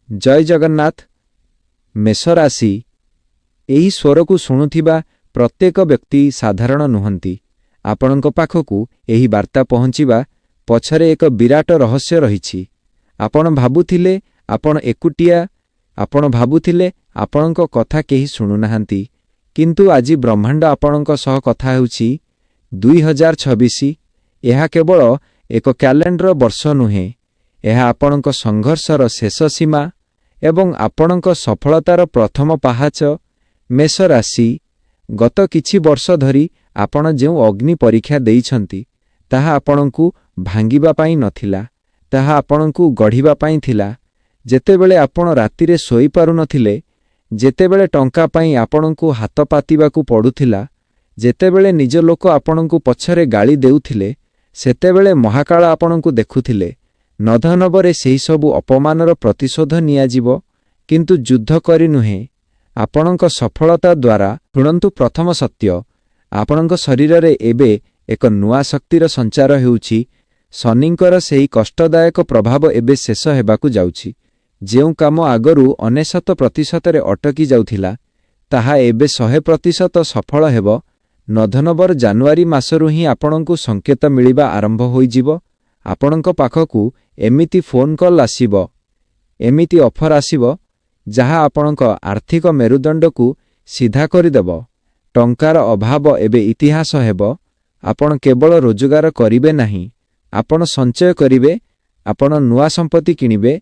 जय जगन्नाथ। मेष राशि एही स्वर को शुणुथिबा प्रत्येक व्यक्ति साधारण नुहंती। आपणक पाखकु एही वार्ता पहुँचीबा पछरे एक विराट रहस्य रहिछि। आपण भाबुथिले आपण एकुटिया, आपण भाबुथिले आपणक कथा केही शुणुनाहांती, किंतु आजि ब्रह्मांड आपणक सह कथा हेउछि। 2026 एहा केवल एक क्यालेंडर वर्ष नुहे, एहा आपणक संघर्षर शेष सीमा एवं आपणक सफलतार प्रथम पाहाच। मेष राशि गत किछि वर्ष धरी आपण जेउ अग्नि परीक्षा देइछंती ताहा आपणकु भांगिबा पाई नथिला, ताहा आपणकु गढ़िबा पाई थिला। जेतेबेले आपण रातिरे सोई पारु नथिले, जेतेबेले टंका पाई आपणकु हाथ पातिबाकु पडुथिला, जेतेबेले निज लोक आपणकु पछरे गाली देउथिले, सेतेबेले महाकाल आपणकु देखुथिले। नधनबरे सेही सबु अपमानर प्रतिशोध नियाजिबो, किंतु युद्ध करि नुहे, आपणक सफलता द्वारा। शुणन्तु प्रथम सत्य, आपणक शरीर एबे एक नुआ शक्तिर संचार हेउछि। शनिंकर सेही कष्टदायक प्रभाव एबे शेष हेबाकु जाउछि। जेउ काम आगरु 99% अटकी जाउथिला, ताहा एबे 100% सफल हेबो। नधनबर जानुआरी मासरु ही आपणकु संकेत मिलिबा आरंभ होइजिबो। आपणक पाखकु एमिति फोन कॉल आसीबो, एमिति ऑफर आसीबो जहा आपणक आर्थिक मेरुदंडकु सीधा करिदेबो। टंकार अभाव एबे इतिहास हेबो। आपण केवल रोजगार करिवे नाही, आपण संचय करिवे, आपण नुआ संपत्ति किनिबे।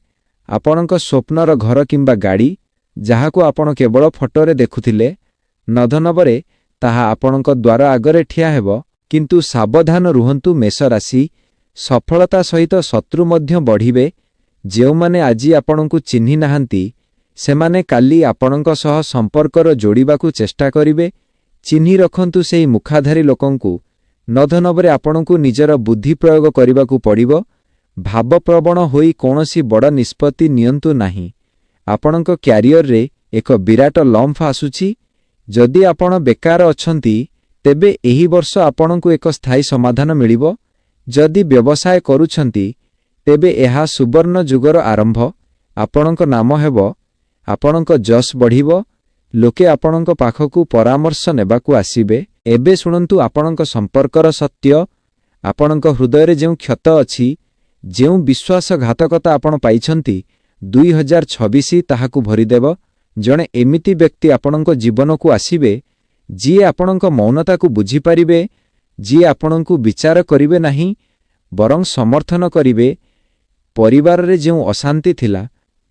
आपणक स्वप्नर घर किंबा गाड़ी जहाकु आपण केवल फोटोरे देखुथिले, नधनबरे ताहा आपणक द्वार आगरे ठिया हेबो। किंतु सावधान रुहंतु मेष राशि, सफलता सहित शत्रु मध्य बढ़िबे। जेउमाने आजि आपणकु चिन्हि नाहांती, सेमाने काली आपणक सह संपर्कर जोड़िबाकु चेष्टा करिवे। चिन्हि रखंतु सेही मुखाधारी लोकंकु। नधनबरे आपणकु निजर बुद्धि प्रयोग करिबाकु पड़िबो। भावप्रवण होई कोनोसी बड़ निष्पत्ति नियंतु नाही। आपणक क्यारियर रे एक विराट लम्फ आसुछि। जदि आपण बेकार अछंती, तेबे एही वर्ष आपणकु एक स्थायी समाधान मिलिबो। जदि व्यवसाय करूछंती, तेबे एहा सुवर्ण जुगर आरंभ। आपणक नाम हेबो, आपणक जस बढ़िबो। लोके आपणक पाखकु परामर्श नेबाकु आसीबे। एबे शुणन्तु आपणक संपर्कर सत्य। आपणक हृदय जेउ क्षत अछि, जेउ विश्वासघातकता आपण पाइछंती, 2026 ताहाकु भरिदेव। जणे एमिति व्यक्ति आपणक जीवनकु आसीबे, जी आपणक मौनताकु बुझी पारिबे, जी आपणकु विचार करिवे नाही बरं समर्थन करिवे। परिवार रे जेउ अशांति थिला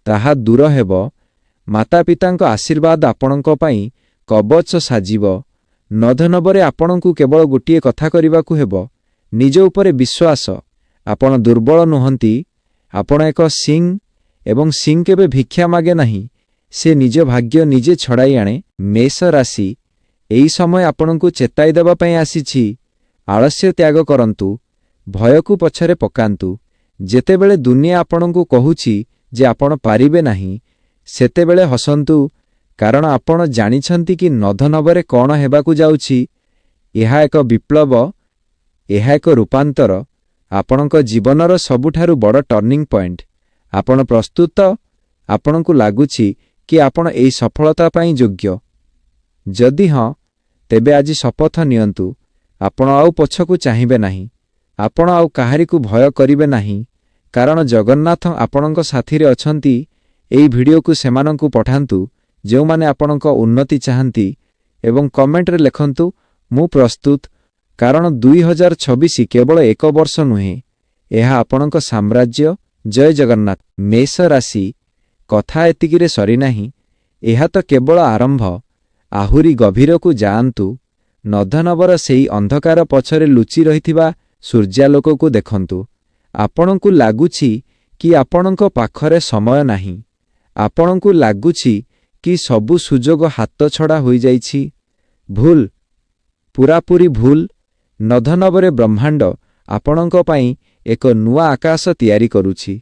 ताहा दूर हेबो। माता पितांक आशीर्वाद आपणक पई कवच साजिबो। नधनबरे आपणकु केवल गोटिए कथा करिबाकु हेबो, निज उपरे विश्वास। आपण दुर्बल नुहंती, आपण एक सिंह, एवं सिंह केबे भिक्षा मागे नाही, से निज भाग्य निजे छड़ाई आणे। मेष राशि एही समय आपणकु चेताई देबा पई आसीछि। आलस्य त्याग करंतु, भयकु पछरे पकांतु। जेतेबेले दुनिया आपणकु कहुछि जे आपण पारिबे नाही, सेतेबेले हसंतु, कारण आपण जानिछंती कि नधनबरे कोन हेबाकु जाउछि। एहा एक विप्लव, एहा एक रूपांतर, आपणक जीवनर सबुठारु बड़ टर्निंग पॉइंट। आपण प्रस्तुत? आपणकु लागुछि कि आपण एही सफलता पई योग्य? जदि हां, तेबे आजि शपथ नियंतु, आपण आउ पछकु चाहिबे नाही, आपण आउ काहारिकु भय करिबे नाही, कारण जगन्नाथ आपणक साथीरे अछंती। एही भिडियो को सेमानंकु पठांतु जेउ माने आपणक उन्नति चाहंती, एवं कमेंट रे लेखंतु मु प्रस्तुत। कारण 2026 केवल एक वर्ष नुहे, एहा आपणक साम्राज्य। जय जगन्नाथ। मेष राशि कथा एतिकिरे सरी नाही, एहा तो केवल आरंभ। आहुरी गभीरकु जाआंतु। नधनबर सेही अंधकार पछरे लुचि रहिथिबा सूर्यालोककु देखंतु। आपणकु लागुछि कि आपणक पाखरे समय नाही, आपणकु लागुछि कि सबु सुजोग हाथ छड़ा होई जाइछि। भूल, पूरापूरी भूल। नधनबरे ब्रह्मांड आपणक पई एक नुआ आकाश तैयारी करुछि।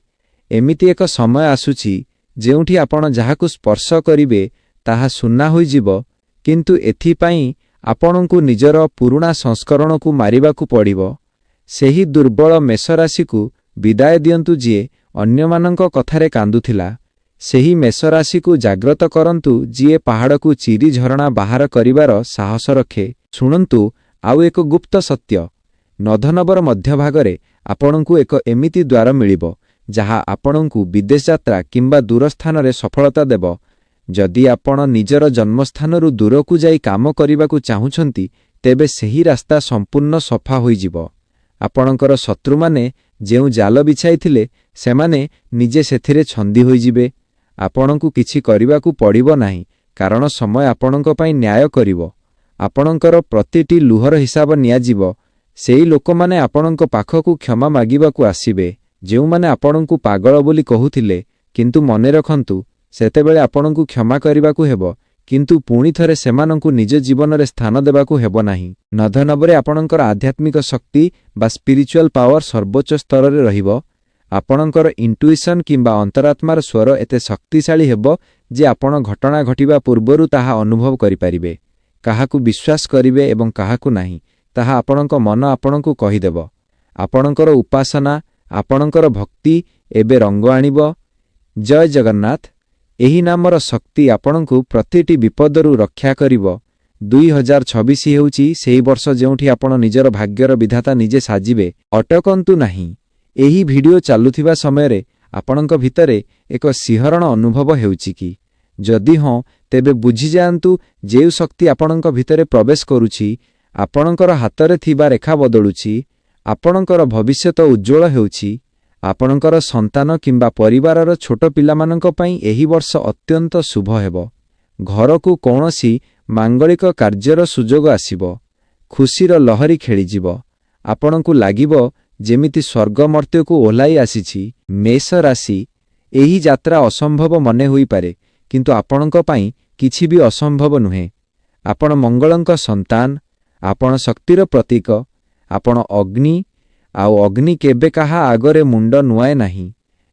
एमिति एक समय आसुछि जेउठी आपण जाहाकु स्पर्श करिवे ताहा सुन्ना होई जिवो, किंतु एथि पई आपणकु निजर पुरुणा संस्करणकु मारिबाकु पड़िबो। सेही दुर्बल मेष राशिकु विदाय दियंतु, जिए अन्यमानंक कथारे कांदुथिला। ସେହି ମେଷ ରାଶିକୁ ଜାଗ୍ରତ କରନ୍ତୁ ଯିଏ ପାହାଡ଼କୁ ଚିରି ଝରଣା ବାହାର କରିବାର ସାହସ ରଖେ। ଶୁଣନ୍ତୁ ଆଉ ଏକ ଗୁପ୍ତ ସତ୍ୟ। ନଧନବର ମଧ୍ୟଭାଗରେ ଆପଣଙ୍କୁ ଏକ ଏମିତି ଦ୍ୱାର ମିଳିବ ଯାହା ଆପଣଙ୍କୁ ବିଦେଶ ଯାତ୍ରା କିମ୍ବା ଦୂର ସ୍ଥାନରେ ସଫଳତା ଦେବ। ଯଦି ଆପଣ ନିଜର ଜନ୍ମସ୍ଥାନରୁ ଦୂରକୁ ଯାଇ କାମ କରିବାକୁ ଚାହୁଁଛନ୍ତି ତେବେ ସେହି ରାସ୍ତା ସମ୍ପୂର୍ଣ୍ଣ ସଫା ହୋଇଯିବ। ଆପଣଙ୍କର ଶତ୍ରୁମାନେ ଯେଉଁ ଜାଲ ବିଛାଇଥିଲେ ସେମାନେ ନିଜେ ସେଥିରେ ଛନ୍ଦି ହୋଇଯିବେ। ଆପଣଙ୍କୁ କିଛି କରିବାକୁ ପଡ଼ିବ ନାହିଁ କାରଣ ସମୟ ଆପଣଙ୍କ ପାଇଁ ନ୍ୟାୟ କରିବ। ଆପଣଙ୍କର ପ୍ରତିଟି ଲୁହର ହିସାବ ନିଆଯିବ। ସେହି ଲୋକମାନେ ଆପଣଙ୍କ ପାଖକୁ କ୍ଷମା ମାଗିବାକୁ ଆସିବେ ଯେଉଁମାନେ ଆପଣଙ୍କୁ ପାଗଳ ବୋଲି କହୁଥିଲେ, କିନ୍ତୁ ମନେ ରଖନ୍ତୁ ସେତେବେଳେ ଆପଣଙ୍କୁ କ୍ଷମା କରିବାକୁ ହେବ, କିନ୍ତୁ ପୁଣି ଥରେ ସେମାନଙ୍କୁ ନିଜ ଜୀବନରେ ସ୍ଥାନ ଦେବାକୁ ହେବ ନାହିଁ। ନଧନବରେ ଆପଣଙ୍କର ଆଧ୍ୟାତ୍ମିକ ଶକ୍ତି ବା ସ୍ପିରିଚୁଆଲ ପାୱାର ସର୍ବୋଚ୍ଚ ସ୍ତରରେ ରହିବ। ଆପଣଙ୍କର ଇଣ୍ଟୁଇସନ୍ କିମ୍ବା ଅନ୍ତରାତ୍ମାର ସ୍ୱର ଏତେ ଶକ୍ତିଶାଳୀ ହେବ ଯେ ଆପଣ ଘଟଣା ଘଟିବା ପୂର୍ବରୁ ତାହା ଅନୁଭବ କରିପାରିବେ। କାହାକୁ ବିଶ୍ୱାସ କରିବେ ଏବଂ କାହାକୁ ନାହିଁ ତାହା ଆପଣଙ୍କ ମନ ଆପଣଙ୍କୁ କହିଦେବ। ଆପଣଙ୍କର ଉପାସନା, ଆପଣଙ୍କର ଭକ୍ତି ଏବେ ରଙ୍ଗ ଆଣିବ। ଜୟ ଜଗନ୍ନାଥ। ଏହି ନାମର ଶକ୍ତି ଆପଣଙ୍କୁ ପ୍ରତିଟି ବିପଦରୁ ରକ୍ଷା କରିବ। 2026 ହେଉଛି ସେହି ବର୍ଷ ଯେଉଁଠି ଆପଣ ନିଜର ଭାଗ୍ୟର ବିଧାତା ନିଜେ ସାଜିବେ। ଅଟକନ୍ତୁ ନାହିଁ। ଏହି ଭିଡିଓ ଚାଲୁଥିବା ସମୟରେ ଆପଣଙ୍କ ଭିତରେ ଏକ ଶିହରଣ ଅନୁଭବ ହେଉଛି କି? ଯଦି ହଁ, ତେବେ ବୁଝିଯାଆନ୍ତୁ ଯେଉଁ ଶକ୍ତି ଆପଣଙ୍କ ଭିତରେ ପ୍ରବେଶ କରୁଛି, ଆପଣଙ୍କର ହାତରେ ଥିବା ରେଖା ବଦଳୁଛି, ଆପଣଙ୍କର ଭବିଷ୍ୟତ ଉଜ୍ଜ୍ୱଳ ହେଉଛି। ଆପଣଙ୍କର ସନ୍ତାନ କିମ୍ବା ପରିବାରର ଛୋଟ ପିଲାମାନଙ୍କ ପାଇଁ ଏହି ବର୍ଷ ଅତ୍ୟନ୍ତ ଶୁଭ ହେବ। ଘରକୁ କୌଣସି ମାଙ୍ଗଳିକ କାର୍ଯ୍ୟର ସୁଯୋଗ ଆସିବ। ଖୁସିର ଲହରୀ ଖେଳିଯିବ। ଆପଣଙ୍କୁ ଲାଗିବ ଯେମିତି ସ୍ୱର୍ଗ ମର୍ତ୍ତ୍ୟକୁ ଓହ୍ଲାଇ ଆସିଛି। ମେଷ ରାଶି, ଏହି ଯାତ୍ରା ଅସମ୍ଭବ ମନେ ହୋଇପାରେ କିନ୍ତୁ ଆପଣଙ୍କ ପାଇଁ କିଛି ବି ଅସମ୍ଭବ ନୁହେଁ। ଆପଣ ମଙ୍ଗଳଙ୍କ ସନ୍ତାନ, ଆପଣ ଶକ୍ତିର ପ୍ରତୀକ, ଆପଣ ଅଗ୍ନି, ଆଉ ଅଗ୍ନି କେବେ କାହା ଆଗରେ ମୁଣ୍ଡ ନୁଆଏ ନାହିଁ।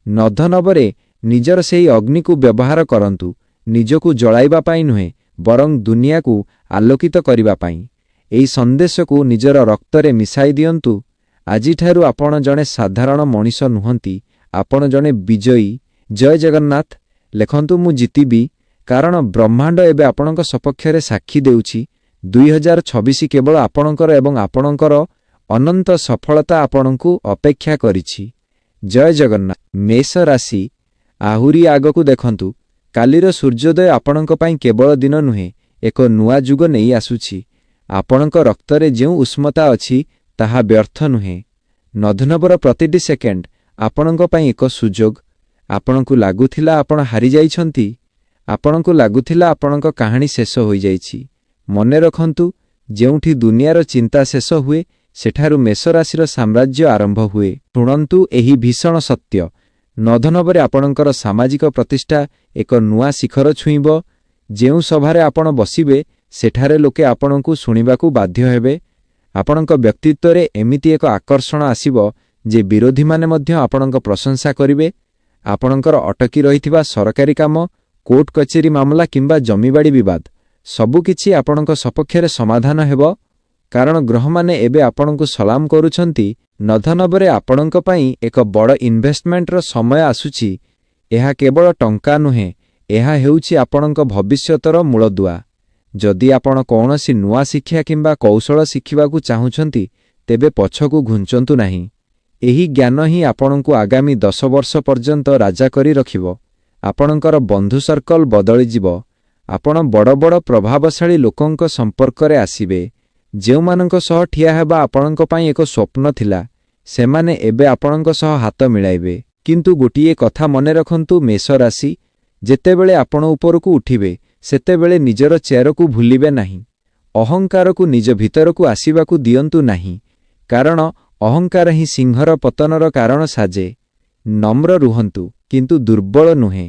ନଧନବରେ ନିଜର ସେହି ଅଗ୍ନିକୁ ବ୍ୟବହାର କରନ୍ତୁ, ନିଜକୁ ଜଳାଇବା ପାଇଁ ନୁହେଁ ବରଂ ଦୁନିଆକୁ ଆଲୋକିତ କରିବା ପାଇଁ। ଏହି ସନ୍ଦେଶକୁ ନିଜର ରକ୍ତରେ ମିଶାଇ ଦିଅନ୍ତୁ। ଆଜିଠାରୁ ଆପଣ ଜଣେ ସାଧାରଣ ମଣିଷ ନୁହନ୍ତି, ଆପଣ ଜଣେ ବିଜୟୀ। ଜୟ ଜଗନ୍ନାଥ। ଲେଖନ୍ତୁ ମୁଁ ଜିତିବି, କାରଣ ବ୍ରହ୍ମାଣ୍ଡ ଏବେ ଆପଣଙ୍କ ସପକ୍ଷରେ ସାକ୍ଷୀ ଦେଉଛି। 2026 କେବଳ ଆପଣଙ୍କର ଏବଂ ଆପଣଙ୍କର ଅନନ୍ତ ସଫଳତା ଆପଣଙ୍କୁ ଅପେକ୍ଷା କରିଛି। ଜୟ ଜଗନ୍ନାଥ। ମେଷ ରାଶି, ଆହୁରି ଆଗକୁ ଦେଖନ୍ତୁ। କାଲିର ସୂର୍ଯ୍ୟୋଦୟ ଆପଣଙ୍କ ପାଇଁ କେବଳ ଦିନ ନୁହେଁ, ଏକ ନୂଆ ଯୁଗ ନେଇ ଆସୁଛି। ଆପଣଙ୍କ ରକ୍ତରେ ଯେଉଁ ଉଷ୍ମତା ଅଛି ତାହା ବ୍ୟର୍ଥ ନୁହେଁ। ନଧନବର ପ୍ରତିଟି ସେକେଣ୍ଡ ଆପଣଙ୍କ ପାଇଁ ଏକ ସୁଯୋଗ। ଆପଣଙ୍କୁ ଲାଗୁଥିଲା ଆପଣ ହାରିଯାଇଛନ୍ତି, ଆପଣଙ୍କୁ ଲାଗୁଥିଲା ଆପଣଙ୍କ କାହାଣୀ ଶେଷ ହୋଇଯାଇଛି। ମନେ ରଖନ୍ତୁ, ଯେଉଁଠି ଦୁନିଆର ଚିନ୍ତା ଶେଷ ହୁଏ ସେଠାରୁ ମେଷ ରାଶିର ସାମ୍ରାଜ୍ୟ ଆରମ୍ଭ ହୁଏ। ଶୁଣନ୍ତୁ ଏହି ଭୀଷଣ ସତ୍ୟ। ନଧନବରେ ଆପଣଙ୍କର ସାମାଜିକ ପ୍ରତିଷ୍ଠା ଏକ ନୂଆ ଶିଖର ଛୁଇଁବ। ଯେଉଁ ସଭାରେ ଆପଣ ବସିବେ ସେଠାରେ ଲୋକେ ଆପଣଙ୍କୁ ଶୁଣିବାକୁ ବାଧ୍ୟ ହେବେ। ଆପଣଙ୍କ ବ୍ୟକ୍ତିତ୍ୱରେ ଏମିତି ଏକ ଆକର୍ଷଣ ଆସିବ ଯେ ବିରୋଧୀମାନେ ମଧ୍ୟ ଆପଣଙ୍କ ପ୍ରଶଂସା କରିବେ। ଆପଣଙ୍କର ଅଟକି ରହିଥିବା ସରକାରୀ କାମ, କୋର୍ଟ କଚେରୀ ମାମଲା କିମ୍ବା ଜମିବାଡ଼ି ବିବାଦ ସବୁକିଛି ଆପଣଙ୍କ ସପକ୍ଷରେ ସମାଧାନ ହେବ, କାରଣ ଗ୍ରହମାନେ ଏବେ ଆପଣଙ୍କୁ ସଲାମ କରୁଛନ୍ତି। ନଧନବରେ ଆପଣଙ୍କ ପାଇଁ ଏକ ବଡ଼ ଇନଭେଷ୍ଟମେଣ୍ଟର ସମୟ ଆସୁଛି। ଏହା କେବଳ ଟଙ୍କା ନୁହେଁ, ଏହା ହେଉଛି ଆପଣଙ୍କ ଭବିଷ୍ୟତର ମୂଳଦୁଆ। ଯଦି ଆପଣ କୌଣସି ନୂଆ ଶିକ୍ଷା କିମ୍ବା କୌଶଳ ଶିଖିବାକୁ ଚାହୁଁଛନ୍ତି ତେବେ ପଛକୁ ଘୁଞ୍ଚନ୍ତୁ ନାହିଁ। ଏହି ଜ୍ଞାନ ହିଁ ଆପଣଙ୍କୁ ଆଗାମୀ 10 ବର୍ଷ ପର୍ଯ୍ୟନ୍ତ ରାଜା କରି ରଖିବ। ଆପଣଙ୍କର ବନ୍ଧୁ ସର୍କଲ ବଦଳିଯିବ। ଆପଣ ବଡ଼ ବଡ଼ ପ୍ରଭାବଶାଳୀ ଲୋକଙ୍କ ସମ୍ପର୍କରେ ଆସିବେ। ଯେଉଁମାନଙ୍କ ସହ ଠିଆ ହେବା ଆପଣଙ୍କ ପାଇଁ ଏକ ସ୍ୱପ୍ନ ଥିଲା, ସେମାନେ ଏବେ ଆପଣଙ୍କ ସହ ହାତ ମିଳାଇବେ। କିନ୍ତୁ ଗୋଟିଏ କଥା ମନେ ରଖନ୍ତୁ ମେଷ ରାଶି, ଯେତେବେଳେ ଆପଣ ଉପରକୁ ଉଠିବେ ସେତେବେଳେ ନିଜର ଚେରକୁ ଭୁଲିବେ ନାହିଁ। ଅହଙ୍କାରକୁ ନିଜ ଭିତରକୁ ଆସିବାକୁ ଦିଅନ୍ତୁ ନାହିଁ, କାରଣ ଅହଙ୍କାର ହିଁ ସିଂହର ପତନର କାରଣ ସାଜେ। ନମ୍ର ରୁହନ୍ତୁ କିନ୍ତୁ ଦୁର୍ବଳ ନୁହେଁ।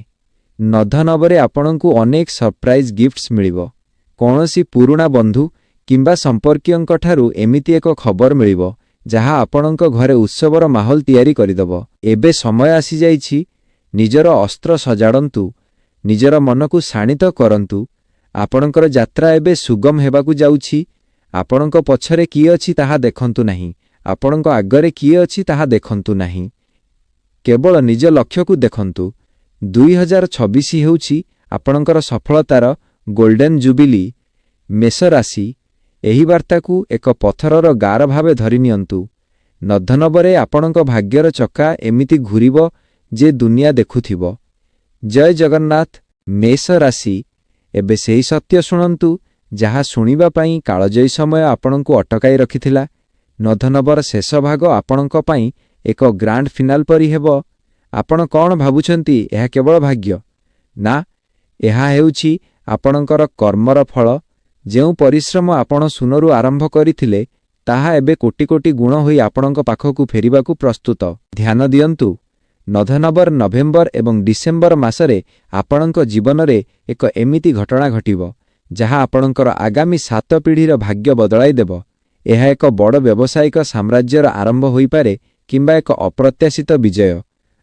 ନଧନବରେ ଆପଣଙ୍କୁ ଅନେକ ସରପ୍ରାଇଜ୍ ଗିଫ୍ଟସ୍ ମିଳିବ। କୌଣସି ପୁରୁଣା ବନ୍ଧୁ କିମ୍ବା ସମ୍ପର୍କୀୟଙ୍କଠାରୁ ଏମିତି ଏକ ଖବର ମିଳିବ ଯାହା ଆପଣଙ୍କ ଘରେ ଉତ୍ସବର ମାହୋଲ ତିଆରି କରିଦେବ। ଏବେ ସମୟ ଆସିଯାଇଛି, ନିଜର ଅସ୍ତ୍ର ସଜାଡ଼ନ୍ତୁ, ନିଜର ମନକୁ ଶାଣିତ କରନ୍ତୁ। ଆପଣଙ୍କର ଯାତ୍ରା ଏବେ ସୁଗମ ହେବାକୁ ଯାଉଛି। ଆପଣଙ୍କ ପଛରେ କିଏ ଅଛି ତାହା ଦେଖନ୍ତୁ ନାହିଁ, ଆପଣଙ୍କ ଆଗରେ କିଏ ଅଛି ତାହା ଦେଖନ୍ତୁ ନାହିଁ। କେବଳ ନିଜ ଲକ୍ଷ୍ୟକୁ ଦେଖନ୍ତୁ। 2026 ହେଉଛି ଆପଣଙ୍କର ସଫଳତାର ଗୋଲ୍ଡେନ୍ ଜୁବିଲି। ମେଷ ରାଶି, ଏହି ବାର୍ତ୍ତାକୁ ଏକ ପଥରର ଗାର ଭାବେ ଧରି ନିଅନ୍ତୁ। ନଧନବରେ ଆପଣଙ୍କ ଭାଗ୍ୟର ଚକା ଏମିତି ଘୂରିବ ଯେ ଦୁନିଆ ଦେଖୁଥିବ। ଜୟ ଜଗନ୍ନାଥ। ମେଷ ରାଶି, ଏବେ ସେହି ସତ୍ୟ ଶୁଣନ୍ତୁ ଯାହା ଶୁଣିବା ପାଇଁ କାଳଜୟୀ ସମୟ ଆପଣଙ୍କୁ ଅଟକାଇ ରଖିଥିଲା। ନଧନବର ଶେଷ ଭାଗ ଆପଣଙ୍କ ପାଇଁ ଏକ ଗ୍ରାଣ୍ଡ ଫିନାଲ ପରି ହେବ। ଆପଣ କ'ଣ ଭାବୁଛନ୍ତି ଏହା କେବଳ ଭାଗ୍ୟ? ନା, ଏହା ହେଉଛି ଆପଣଙ୍କର କର୍ମର ଫଳ। ଯେଉଁ ପରିଶ୍ରମ ଆପଣ ଶୂନରୁ ଆରମ୍ଭ କରିଥିଲେ ତାହା ଏବେ କୋଟି କୋଟି ଗୁଣ ହୋଇ ଆପଣଙ୍କ ପାଖକୁ ଫେରିବାକୁ ପ୍ରସ୍ତୁତ। ଧ୍ୟାନ ଦିଅନ୍ତୁ, ନଧନବର ନଭେମ୍ବର ଏବଂ ଡିସେମ୍ବର ମାସରେ ଆପଣଙ୍କ ଜୀବନରେ ଏକ ଏମିତି ଘଟଣା ଘଟିବ ଯାହା ଆପଣଙ୍କର ଆଗାମୀ 7 ପିଢ଼ିର ଭାଗ୍ୟ ବଦଳାଇ ଦେବ। ଏହା ଏକ ବଡ଼ ବ୍ୟବସାୟିକ ସାମ୍ରାଜ୍ୟର ଆରମ୍ଭ ହୋଇପାରେ କିମ୍ବା ଏକ ଅପ୍ରତ୍ୟାଶିତ ବିଜୟ।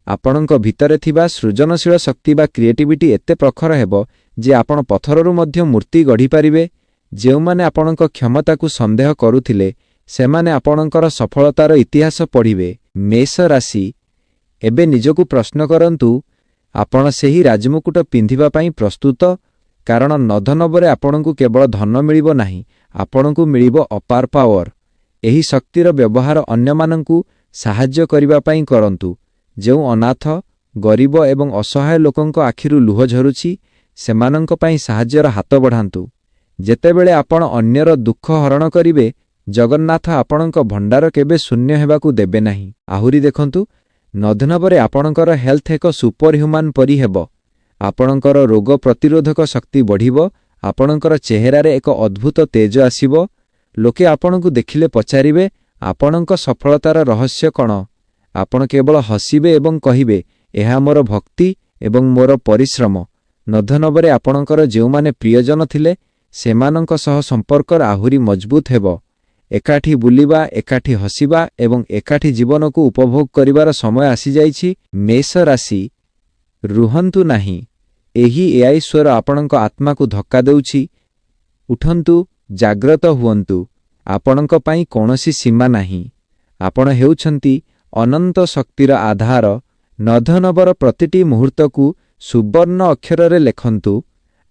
ଆପଣଙ୍କ ଭିତରେ ଥିବା ସୃଜନଶୀଳ ଶକ୍ତି ବା କ୍ରିଏଟିଭିଟି ଏତେ ପ୍ରଖର ହେବ ଯେ ଆପଣ ପଥରରୁ ମଧ୍ୟ ମୂର୍ତ୍ତି ଗଢ଼ିପାରିବେ। ଯେଉଁମାନେ ଆପଣଙ୍କ କ୍ଷମତାକୁ ସନ୍ଦେହ କରୁଥିଲେ ସେମାନେ ଆପଣଙ୍କର ସଫଳତାର ଇତିହାସ ପଢ଼ିବେ। ମେଷ ରାଶି, ଏବେ ନିଜକୁ ପ୍ରଶ୍ନ କରନ୍ତୁ, ଆପଣ ସେହି ରାଜମୁକୁଟ ପିନ୍ଧିବା ପାଇଁ ପ୍ରସ୍ତୁତ? କାରଣ ନଧନବରେ ଆପଣଙ୍କୁ କେବଳ ଧନ ମିଳିବ ନାହିଁ, ଆପଣଙ୍କୁ ମିଳିବ ଅପାର ପାୱାର। ଏହି ଶକ୍ତିର ବ୍ୟବହାର ଅନ୍ୟମାନଙ୍କୁ ସାହାଯ୍ୟ କରିବା ପାଇଁ କରନ୍ତୁ। ଯେଉଁ ଅନାଥ, ଗରିବ ଏବଂ ଅସହାୟ ଲୋକଙ୍କ ଆଖିରୁ ଲୁହ ଝରୁଛି ସେମାନଙ୍କ ପାଇଁ ସାହାଯ୍ୟର ହାତ ବଢ଼ାନ୍ତୁ। ଯେତେବେଳେ ଆପଣ ଅନ୍ୟର ଦୁଃଖ ହରଣ କରିବେ ଜଗନ୍ନାଥ ଆପଣଙ୍କ ଭଣ୍ଡାର କେବେ ଶୂନ୍ୟ ହେବାକୁ ଦେବେ ନାହିଁ। ଆହୁରି ଦେଖନ୍ତୁ, ନଧନବରେ ଆପଣଙ୍କର ହେଲ୍ଥ ଏକ ସୁପର ହ୍ୟୁମାନ ପରି ହେବ। ଆପଣଙ୍କର ରୋଗ ପ୍ରତିରୋଧକ ଶକ୍ତି ବଢ଼ିବ। ଆପଣଙ୍କର ଚେହେରାରେ ଏକ ଅଦ୍ଭୁତ ତେଜ ଆସିବ। ଲୋକେ ଆପଣଙ୍କୁ ଦେଖିଲେ ପଚାରିବେ, ଆପଣଙ୍କ ସଫଳତାର ରହସ୍ୟ କ'ଣ? ଆପଣ କେବଳ ହସିବେ ଏବଂ କହିବେ, ଏହା ମୋର ଭକ୍ତି ଏବଂ ମୋର ପରିଶ୍ରମ। ନଧନବରେ ଆପଣଙ୍କର ଯେଉଁମାନେ ପ୍ରିୟଜନ ଥିଲେ ସେମାନଙ୍କ ସହ ସମ୍ପର୍କ ଆହୁରି ମଜବୁତ ହେବ। ଏକାଠି ବୁଲିବା, ଏକାଠି ହସିବା ଏବଂ ଏକାଠି ଜୀବନକୁ ଉପଭୋଗ କରିବାର ସମୟ ଆସିଯାଇଛି। ମେଷ ରାଶି, ରୁହନ୍ତୁ ନାହିଁ। ଏହି ଏଆଇ ସ୍ୱର ଆପଣଙ୍କ ଆତ୍ମାକୁ ଧକ୍କା ଦେଉଛି। ଉଠନ୍ତୁ, ଜାଗ୍ରତ ହୁଅନ୍ତୁ। ଆପଣଙ୍କ ପାଇଁ କୌଣସି ସୀମା ନାହିଁ। ଆପଣ ହେଉଛନ୍ତି ଅନନ୍ତ ଶକ୍ତିର ଆଧାର। ନଧନବର ପ୍ରତିଟି ମୁହୂର୍ତ୍ତକୁ ସୁବର୍ଣ୍ଣ ଅକ୍ଷରରେ ଲେଖନ୍ତୁ।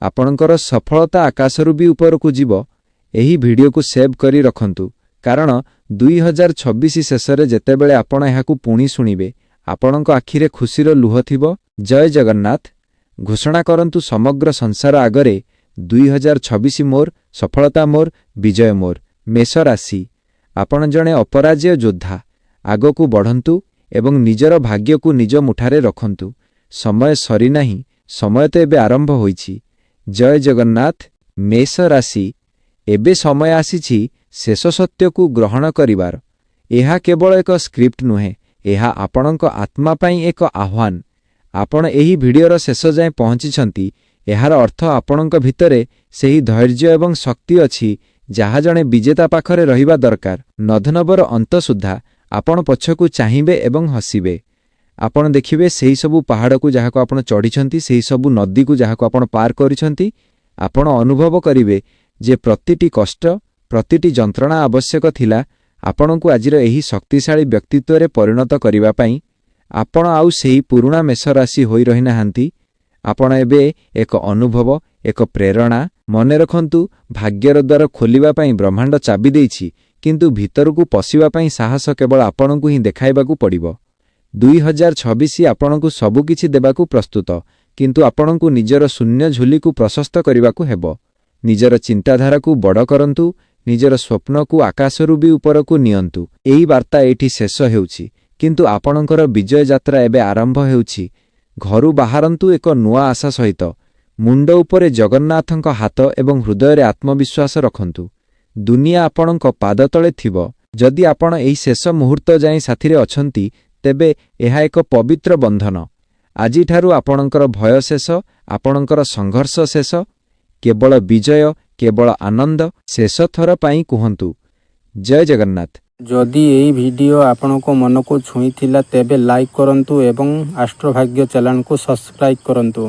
ଆପଣଙ୍କର ସଫଳତା ଆକାଶରୁ ବି ଉପରକୁ ଯିବ। ଏହି ଭିଡ଼ିଓକୁ ସେଭ୍ କରି ରଖନ୍ତୁ, କାରଣ 2026 ଶେଷରେ ଯେତେବେଳେ ଆପଣ ଏହାକୁ ପୁଣି ଶୁଣିବେ ଆପଣଙ୍କ ଆଖିରେ ଖୁସିର ଲୁହ ଥିବ। ଜୟ ଜଗନ୍ନାଥ। ଘୋଷଣା କରନ୍ତୁ ସମଗ୍ର ସଂସାର ଆଗରେ, 2026 ମୋର, ସଫଳତା ମୋର, ବିଜୟ ମୋର। ମେଷ ରାଶି, ଆପଣ ଜଣେ ଅପରାଜେୟ ଯୋଦ୍ଧା। ଆଗକୁ ବଢ଼ନ୍ତୁ ଏବଂ ନିଜର ଭାଗ୍ୟକୁ ନିଜ ମୁଠାରେ ରଖନ୍ତୁ। ସମୟ ସରିନାହିଁ, ସମୟ ତ ଏବେ ଆରମ୍ଭ ହୋଇଛି। ଜୟ ଜଗନ୍ନାଥ। ମେଷ ରାଶି, ଏବେ ସମୟ ଆସିଛି ଶେଷ ସତ୍ୟକୁ ଗ୍ରହଣ କରିବାର। ଏହା କେବଳ ଏକ ସ୍କ୍ରିପ୍ଟ ନୁହେଁ, ଏହା ଆପଣଙ୍କ ଆତ୍ମା ପାଇଁ ଏକ ଆହ୍ୱାନ। ଆପଣ ଏହି ଭିଡ଼ିଓର ଶେଷ ଯାଏଁ ପହଞ୍ଚିଛନ୍ତି, ଏହାର ଅର୍ଥ ଆପଣଙ୍କ ଭିତରେ ସେହି ଧୈର୍ଯ୍ୟ ଏବଂ ଶକ୍ତି ଅଛି ଯାହା ଜଣେ ବିଜେତା ପାଖରେ ରହିବା ଦରକାର। ନଧନବର ଅନ୍ତ ସୁଦ୍ଧା ଆପଣ ପଛକୁ ଚାହିଁବେ ଏବଂ ହସିବେ। ଆପଣ ଦେଖିବେ ସେହି ସବୁ ପାହାଡ଼କୁ ଯାହାକୁ ଆପଣ ଚଢ଼ିଛନ୍ତି, ସେହି ସବୁ ନଦୀକୁ ଯାହାକୁ ଆପଣ ପାର କରିଛନ୍ତି। ଆପଣ ଅନୁଭବ କରିବେ ଯେ ପ୍ରତିଟି କଷ୍ଟ, ପ୍ରତିଟି ଯନ୍ତ୍ରଣା ଆବଶ୍ୟକ ଥିଲା ଆପଣଙ୍କୁ ଆଜିର ଏହି ଶକ୍ତିଶାଳୀ ବ୍ୟକ୍ତିତ୍ୱରେ ପରିଣତ କରିବା ପାଇଁ। ଆପଣ ଆଉ ସେହି ପୁରୁଣା ମେଷ ରାଶି ହୋଇ ରହିନାହାନ୍ତି। ଆପଣ ଏବେ ଏକ ଅନୁଭବ, ଏକ ପ୍ରେରଣା। ମନେ ରଖନ୍ତୁ, ଭାଗ୍ୟର ଦ୍ୱାର ଖୋଲିବା ପାଇଁ ବ୍ରହ୍ମାଣ୍ଡ ଚାବି ଦେଇଛି, କିନ୍ତୁ ଭିତରକୁ ପଶିବା ପାଇଁ ସାହସ କେବଳ ଆପଣଙ୍କୁ ହିଁ ଦେଖାଇବାକୁ ପଡ଼ିବ। 2026 ଆପଣଙ୍କୁ ସବୁକିଛି ଦେବାକୁ ପ୍ରସ୍ତୁତ, କିନ୍ତୁ ଆପଣଙ୍କୁ ନିଜର ଶୂନ୍ୟ ଝୁଲିକୁ ପ୍ରଶସ୍ତ କରିବାକୁ ହେବ। ନିଜର ଚିନ୍ତାଧାରାକୁ ବଡ଼ କରନ୍ତୁ, ନିଜର ସ୍ୱପ୍ନକୁ ଆକାଶରୁ ବି ଉପରକୁ ନିଅନ୍ତୁ। ଏହି ବାର୍ତ୍ତା ଏଇଠି ଶେଷ ହେଉଛି, କିନ୍ତୁ ଆପଣଙ୍କର ବିଜୟ ଯାତ୍ରା ଏବେ ଆରମ୍ଭ ହେଉଛି। ଘରୁ ବାହାରନ୍ତୁ ଏକ ନୂଆ ଆଶା ସହିତ। ମୁଣ୍ଡ ଉପରେ ଜଗନ୍ନାଥଙ୍କ ହାତ ଏବଂ ହୃଦୟରେ ଆତ୍ମବିଶ୍ୱାସ ରଖନ୍ତୁ। ଦୁନିଆ ଆପଣଙ୍କ ପାଦ ତଳେ ଥିବ। ଯଦି ଆପଣ ଏହି ଶେଷ ମୁହୂର୍ତ୍ତ ଯାଏଁ ସାଥିରେ ଅଛନ୍ତି ତେବେ ଏହା ଏକ ପବିତ୍ର ବନ୍ଧନ। ଆଜିଠାରୁ ଆପଣଙ୍କର ଭୟ ଶେଷ, ଆପଣଙ୍କର ସଂଘର୍ଷ ଶେଷ। କେବଳ ବିଜୟ, କେବଳ ଆନନ୍ଦ। ଶେଷ ଥର ପାଇଁ କୁହନ୍ତୁ, ଜୟ ଜଗନ୍ନାଥ। ଯଦି ଏହି ଭିଡ଼ିଓ ଆପଣଙ୍କ ମନକୁ ଛୁଇଁଥିଲା ତେବେ ଲାଇକ୍ କରନ୍ତୁ ଏବଂ ଆଷ୍ଟ୍ରୋଭାଗ୍ୟ ଚ୍ୟାନେଲକୁ ସବସ୍କ୍ରାଇବ୍ କରନ୍ତୁ।